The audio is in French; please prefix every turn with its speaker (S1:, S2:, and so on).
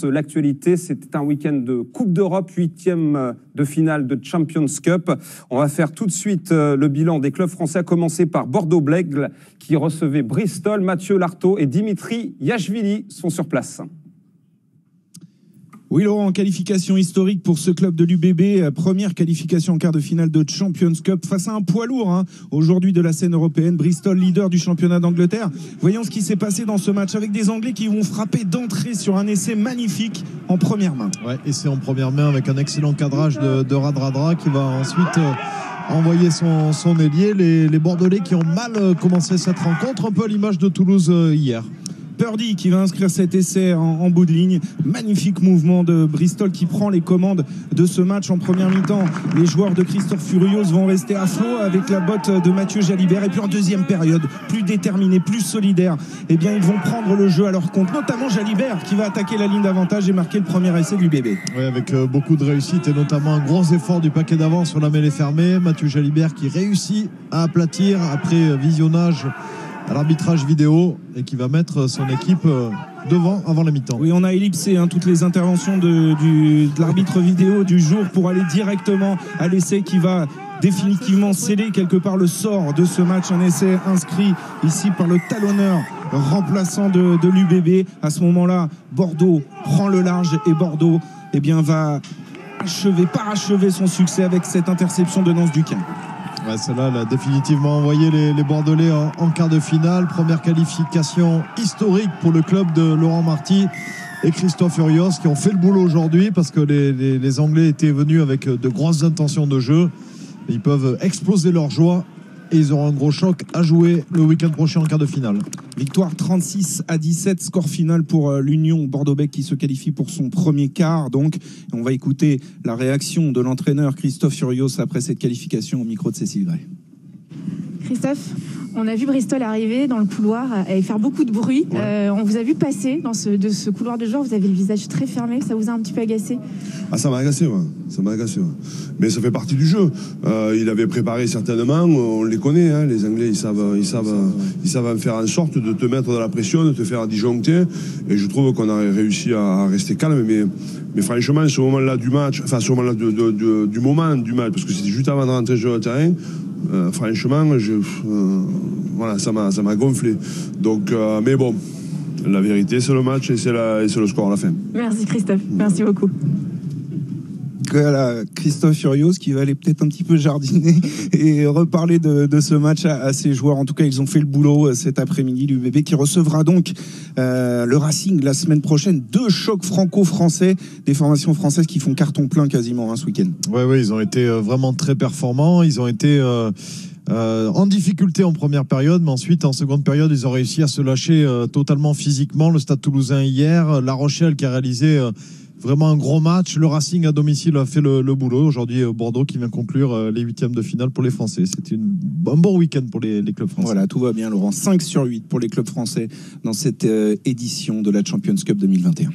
S1: L'actualité, c'était un week-end de Coupe d'Europe, 8e de finale de Champions Cup. On va faire tout de suite le bilan des clubs français, à commencer par Bordeaux-Bègles qui recevait Bristol. Mathieu Lartaud et Dimitri Yachvili sont sur place.
S2: Oui, Laurent, qualification historique pour ce club de l'UBB. Première qualification en quart de finale de Champions Cup face à un poids lourd aujourd'hui de la scène européenne. Bristol, leader du championnat d'Angleterre. Voyons ce qui s'est passé dans ce match avec des Anglais qui vont frapper d'entrée sur un essai magnifique en première main.
S3: Ouais, essai en première main avec un excellent cadrage de Radradra qui va ensuite envoyer son ailier. Les Bordelais qui ont mal commencé cette rencontre, un peu à l'image de Toulouse hier.
S2: Purdy qui va inscrire cet essai en bout de ligne. Magnifique mouvement de Bristol qui prend les commandes de ce match en première mi-temps. Les joueurs de Christophe Furios vont rester à flot avec la botte de Mathieu Jalibert. Et puis en deuxième période, plus déterminé, plus solidaire, eh bien ils vont prendre le jeu à leur compte. Notamment Jalibert qui va attaquer la ligne d'avantage et marquer le premier essai du bébé.
S3: Oui, avec beaucoup de réussite et notamment un gros effort du paquet d'avant sur la mêlée fermée. Mathieu Jalibert qui réussit à aplatir après visionnage à l'arbitrage vidéo et qui va mettre son équipe devant avant la mi-temps.
S2: Oui, on a ellipsé toutes les interventions de l'arbitre vidéo du jour pour aller directement à l'essai qui va définitivement sceller quelque part le sort de ce match. Un essai inscrit ici par le talonneur remplaçant de l'UBB. À ce moment-là, Bordeaux prend le large et Bordeaux va parachever son succès avec cette interception de Nance Duquin.
S3: Ouais, celle-là, elle a définitivement envoyé les Bordelais en quart de finale. Première qualification historique pour le club de Laurent Marty et Christophe Furios qui ont fait le boulot aujourd'hui parce que les Anglais étaient venus avec de grosses intentions de jeu. Ils peuvent exploser leur joie et ils auront un gros choc à jouer le week-end prochain en quart de finale.
S2: Victoire 36-17, score final pour l'Union Bordeaux-Bègles qui se qualifie pour son premier quart. Donc, on va écouter la réaction de l'entraîneur Christophe Furios après cette qualification au micro de Cécile Gray.
S4: Christophe, on a vu Bristol arriver dans le couloir et faire beaucoup de bruit. Ouais. On vous a vu passer de ce couloir de joueurs, vous avez le visage très fermé, ça vous a un petit peu agacé?
S5: Ça m'a agacé, ouais. Ça m'a agacé, ouais. Mais ça fait partie du jeu. Il avait préparé certainement, on les connaît, les Anglais, ils savent faire en sorte de te mettre dans la pression, de te faire disjoncter. Et je trouve qu'on a réussi à rester calme, mais franchement, ce moment-là du match, enfin ce moment-là du moment du match, parce que c'était juste avant de rentrer sur le terrain. Franchement, voilà, ça m'a gonflé. Donc, mais bon, la vérité, c'est le match et c'est le score à la fin.
S4: Merci Christophe, merci beaucoup.
S2: Voilà, Christophe Furios qui va aller peut-être un petit peu jardiner et reparler de ce match à ses joueurs. En tout cas, ils ont fait le boulot cet après-midi. L'UBB qui recevra donc le Racing la semaine prochaine. 2 chocs franco-français, des formations françaises qui font carton plein quasiment ce week-end.
S3: Oui, ils ont été vraiment très performants. Ils ont été en difficulté en première période, mais ensuite en seconde période, ils ont réussi à se lâcher totalement physiquement. Le Stade Toulousain hier, La Rochelle qui a réalisé vraiment un gros match. Le Racing à domicile a fait le boulot. Aujourd'hui, Bordeaux qui vient conclure les 8e de finale pour les Français. C'était un bon week-end pour les clubs français.
S2: Voilà, tout va bien, Laurent. 5/8 pour les clubs français dans cette édition de la Champions Cup 2021.